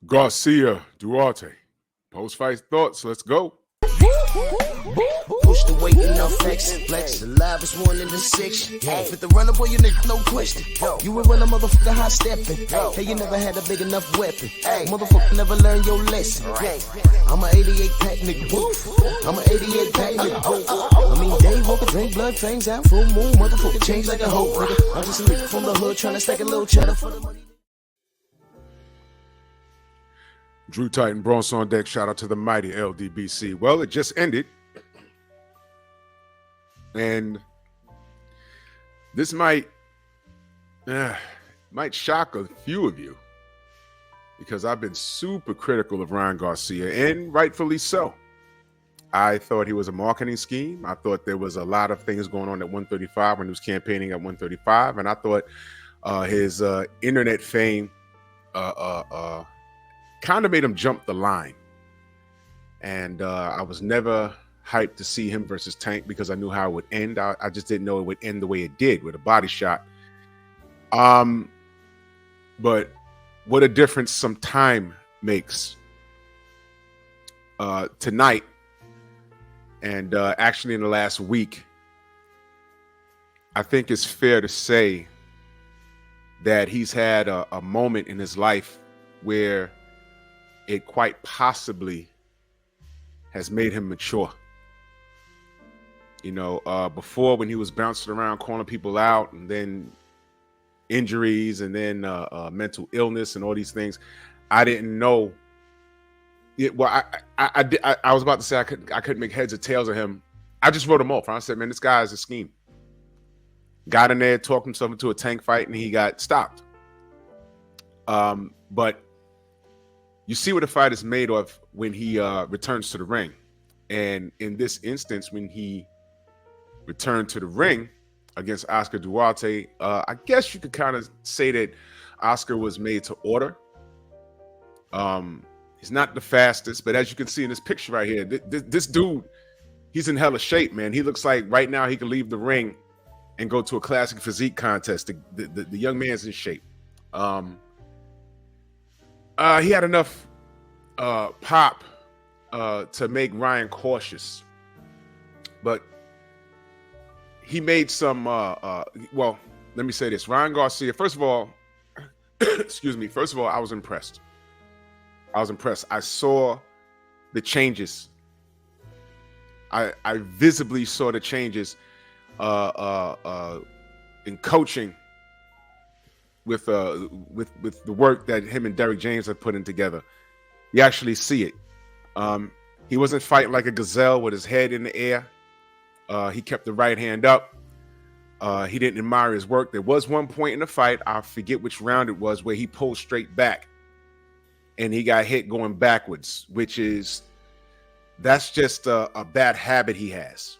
Garcia Duarte. Post-fight thoughts. Let's go. Push the weight and now flex. Flex. The live is 1 in the 6. Fit the runner, boy, you nigga, no question. You will run a motherfucker high stepping. Hey, you never had a big enough weapon. Motherfucker never learned your lesson. I'm a 88 pack nigga. I'm a 88 pack nigga. I mean, day walker, drink blood, fangs out, full moon. Motherfucker change like a hoe, nigga. I'm just a nigga from the hood trying to stack a little cheddar for the money. Drew Titan, Bronx on deck. Shout out to the mighty LDBC. Well, it just ended. And this might shock a few of you because I've been super critical of Ryan Garcia, and rightfully so. I thought he was a marketing scheme. I thought there was a lot of things going on at 135 when he was campaigning at 135, and I thought his internet fame kind of made him jump the line. And I was never hyped to see him versus Tank because I knew how it would end. I just didn't know it would end the way it did with a body shot. But what a difference some time makes. Tonight, and actually in the last week, I think it's fair to say that he's had a moment in his life where it quite possibly has made him mature. You know, before when he was bouncing around, calling people out, and then injuries, and then mental illness, and all these things, I didn't know. Well, I was about to say I couldn't make heads or tails of him. I just wrote him off. I said, man, this guy is a scheme. Got in there, talked himself into a Tank fight, and he got stopped. But you see what a fight is made of when he returns to the ring. And in this instance, when he returned to the ring against Oscar Duarte, I guess you could kind of say that Oscar was made to order. He's not the fastest, but as you can see in this picture right here, this dude, he's in hella shape, man. He looks like right now he could leave the ring and go to a classic physique contest. The young man's in shape. He had enough pop to make Ryan cautious, but he made some well, let me say this. Ryan Garcia, first of all, excuse me, first of all, I was impressed. I saw the changes. I visibly saw the changes in coaching with the work that him and Derek James have put in together. You actually see it. He wasn't fighting like a gazelle with his head in the air. He kept the right hand up. He didn't admire his work. There was one point in the fight, I forget which round it was, where he pulled straight back and he got hit going backwards, that's just a bad habit he has.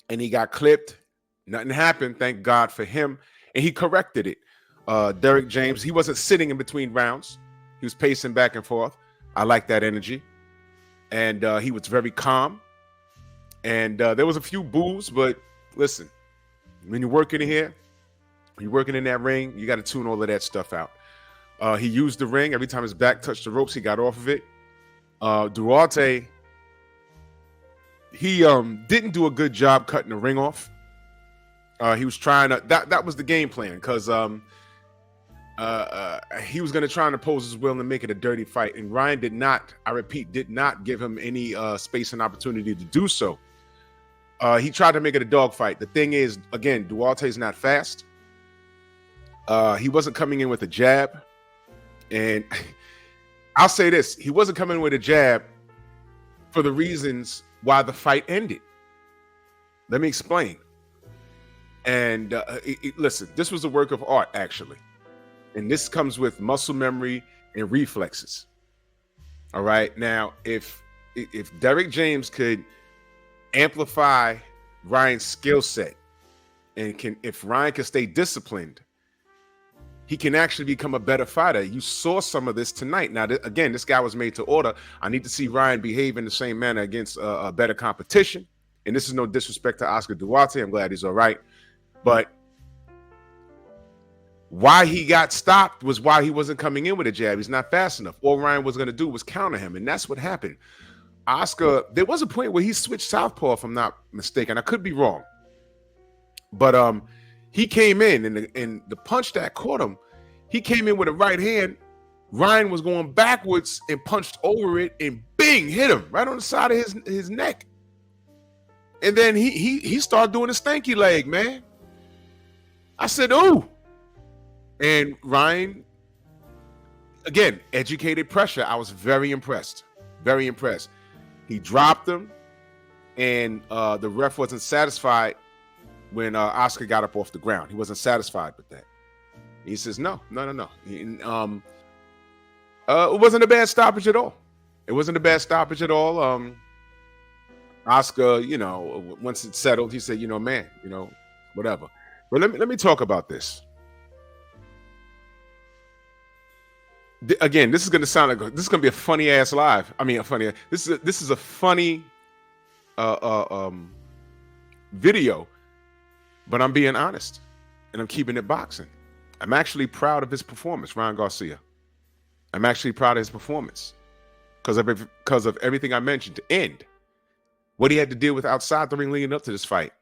And he got clipped. Nothing happened, thank God for him. And he corrected it. Derek James, he wasn't sitting in between rounds. He was pacing back and forth. I like that energy. And he was very calm. And there was a few boos, but listen, when you're working in here, when you're working in that ring, you got to tune all of that stuff out. He used the ring. Every time his back touched the ropes, he got off of it. Duarte, he didn't do a good job cutting the ring off. He was trying to, that was the game plan, because he was going to try and oppose his will and make it a dirty fight. And Ryan did not, I repeat, did not give him any space and opportunity to do so. He tried to make it a dogfight. The thing is, again, Duarte's not fast. He wasn't coming in with a jab. And I'll say this, he wasn't coming in with a jab for the reasons why the fight ended. Let me explain. And listen, this was a work of art, actually. And this comes with muscle memory and reflexes. All right. Now, if Derek James could amplify Ryan's skill set, and if Ryan can stay disciplined, he can actually become a better fighter. You saw some of this tonight. Now, again, this guy was made to order. I need to see Ryan behave in the same manner against a better competition. And this is no disrespect to Oscar Duarte. I'm glad he's all right. But Why he got stopped was why he wasn't coming in with a jab. He's not fast enough. All Ryan was going to do was counter him, and that's what happened. Oscar, there was a point where he switched southpaw, if I'm not mistaken. I could be wrong, but he came in, and the punch that caught him, he came in with a right hand. Ryan was going backwards and punched over it, and bing, hit him right on the side of his neck. And then he started doing the stanky leg, man. I said, "Ooh!" And Ryan, again, educated pressure. I was very impressed, very impressed. He dropped him, and the ref wasn't satisfied when Oscar got up off the ground. He wasn't satisfied with that. He says, "No." It wasn't a bad stoppage at all. It wasn't a bad stoppage at all. Oscar, once it settled, he said, "Man, whatever." But let me talk about this. Again, this is going to sound like this is going to be a funny ass live. I mean, This is a funny video, but I'm being honest, and I'm keeping it boxing. I'm actually proud of his performance, Ryan Garcia. I'm actually proud of his performance because of everything I mentioned. To end what he had to deal with outside the ring leading up to this fight.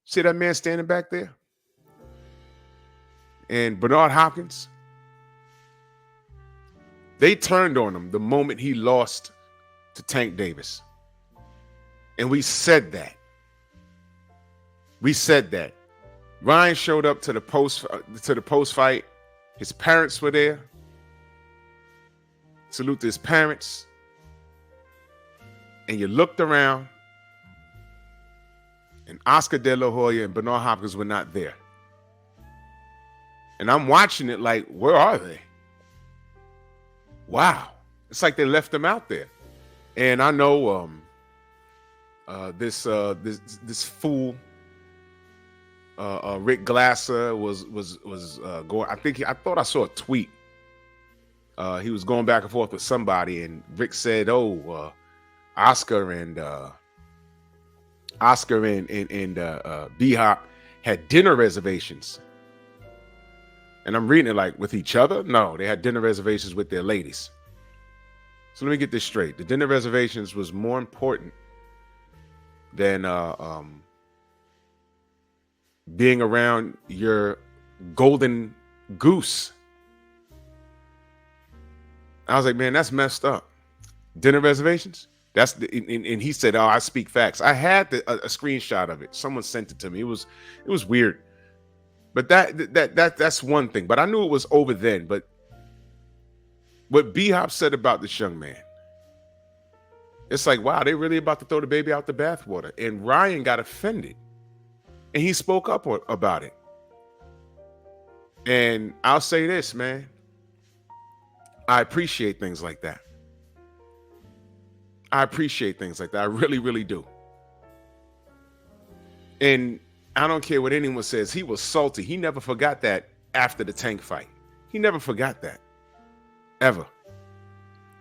See that man standing back there? And Bernard Hopkins, they turned on him the moment he lost to Tank Davis. And we said that. Ryan showed up to the post fight. His parents were there. Salute to his parents. And you looked around, and Oscar De La Hoya and Bernard Hopkins were not there. And I'm watching it like, where are they? Wow. It's like they left them out there. And I know this fool Rick Glasser was going. I thought I saw a tweet. He was going back and forth with somebody, and Rick said, Oscar and B-Hop had dinner reservations. And I'm reading it like, with each other? No, they had dinner reservations with their ladies. So let me get this straight. The dinner reservations was more important than being around your golden goose. I was like, man, that's messed up. Dinner reservations? And he said, "Oh, I speak facts." I had a screenshot of it. Someone sent it to me. It was weird. But that's one thing. But I knew it was over then. But what B-Hop said about this young man, it's like, wow, they really about to throw the baby out the bathwater. And Ryan got offended. And he spoke up about it. And I'll say this, man. I appreciate things like that. I really, really do. And I don't care what anyone says. He was salty. He never forgot that after the Tank fight. He never forgot that. Ever.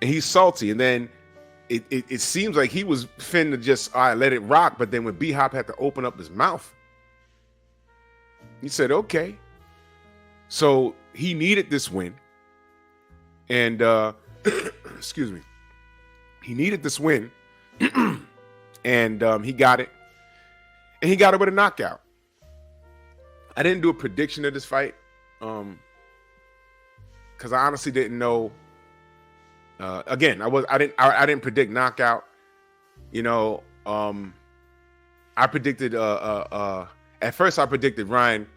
And he's salty. And then it seems like he was finna just, all right, let it rock. But then when B-Hop had to open up his mouth, he said, okay. So he needed this win. And, excuse me. He needed this win. And he got it. And he got it with a knockout. I didn't do a prediction of this fight. Because I honestly didn't know. Again, I didn't predict knockout. I predicted at first I predicted Ryan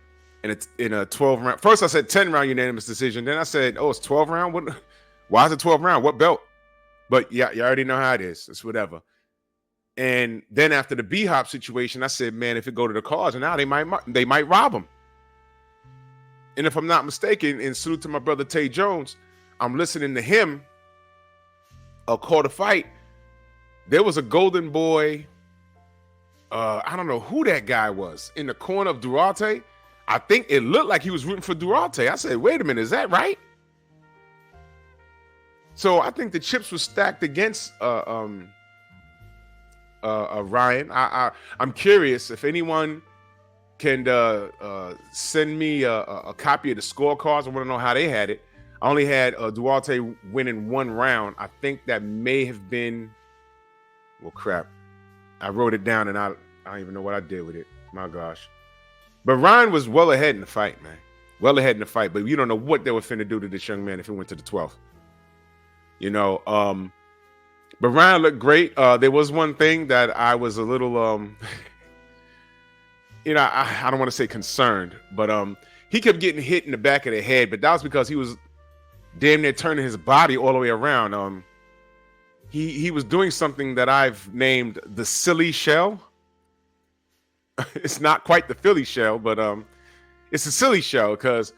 in a 12 round. First I said 10 round unanimous decision. Then I said, oh, it's 12 round. What? Why is it 12 round? What belt? But yeah, you already know how it is. It's whatever. And then after the B-Hop situation, I said, man, if it go to the cards, and now they might rob him. And if I'm not mistaken, and salute to my brother Tay Jones, I'm listening to him call the fight. There was a golden boy. I don't know who that guy was in the corner of Duarte. I think it looked like he was rooting for Duarte. I said, wait a minute, is that right? So I think the chips were stacked against Ryan. I'm curious if anyone can send me a copy of the scorecards. I want to know how they had it. I only had Duarte winning one round. I think that may have been, well, crap. I wrote it down and I don't even know what I did with it. My gosh. But Ryan was well ahead in the fight, man. Well ahead in the fight. But you don't know what they were finna do to this young man if he went to the 12th. You know, but Ryan looked great. There was one thing that I was a little, you know, I don't want to say concerned, but he kept getting hit in the back of the head, but that was because he was damn near turning his body all the way around. He was doing something that I've named the silly shell. It's not quite the Philly shell, but it's a silly shell because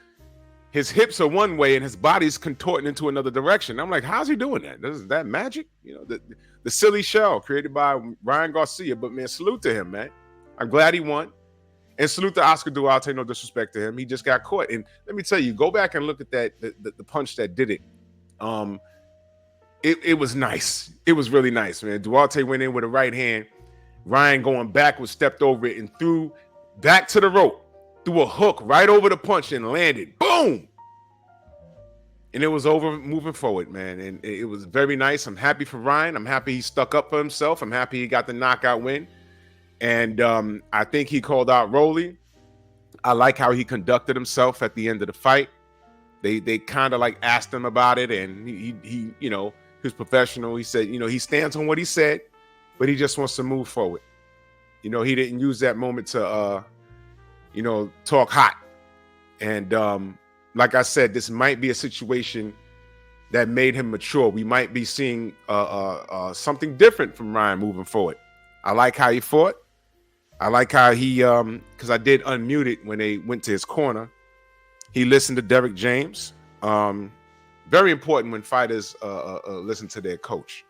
his hips are one way and his body's contorting into another direction. I'm like, how's he doing that? Is that magic? You know, the silly shell created by Ryan Garcia. But man, salute to him, man. I'm glad he won. And salute to Oscar Duarte, no disrespect to him. He just got caught. And let me tell you, go back and look at that, the punch that did it. It was nice. It was really nice, man. Duarte went in with a right hand. Ryan going backwards, stepped over it and threw back to the rope. Threw a hook right over the punch and landed. Boom! And it was over moving forward, man. And it was very nice. I'm happy for Ryan. I'm happy he stuck up for himself. I'm happy he got the knockout win. And I think he called out Rolly. I like how he conducted himself at the end of the fight. They kind of like asked him about it, and he you know, he was professional. He said, you know, he stands on what he said, but he just wants to move forward. You know, he didn't use that moment to you know, talk hot. And like I said, this might be a situation that made him mature. We might be seeing something different from Ryan moving forward. I like how he fought. I like how he, because I did unmute it when they went to his corner. He listened to Derek James. Very important when fighters listen to their coach.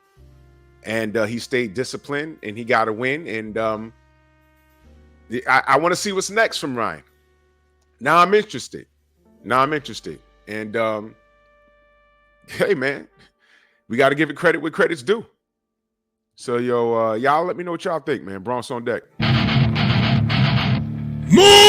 And he stayed disciplined and he got a win. And I want to see what's next from Ryan. Now I'm interested. And hey, man, we got to give it credit where credit's due. So, y'all let me know what y'all think, man. Bronx on deck. Move!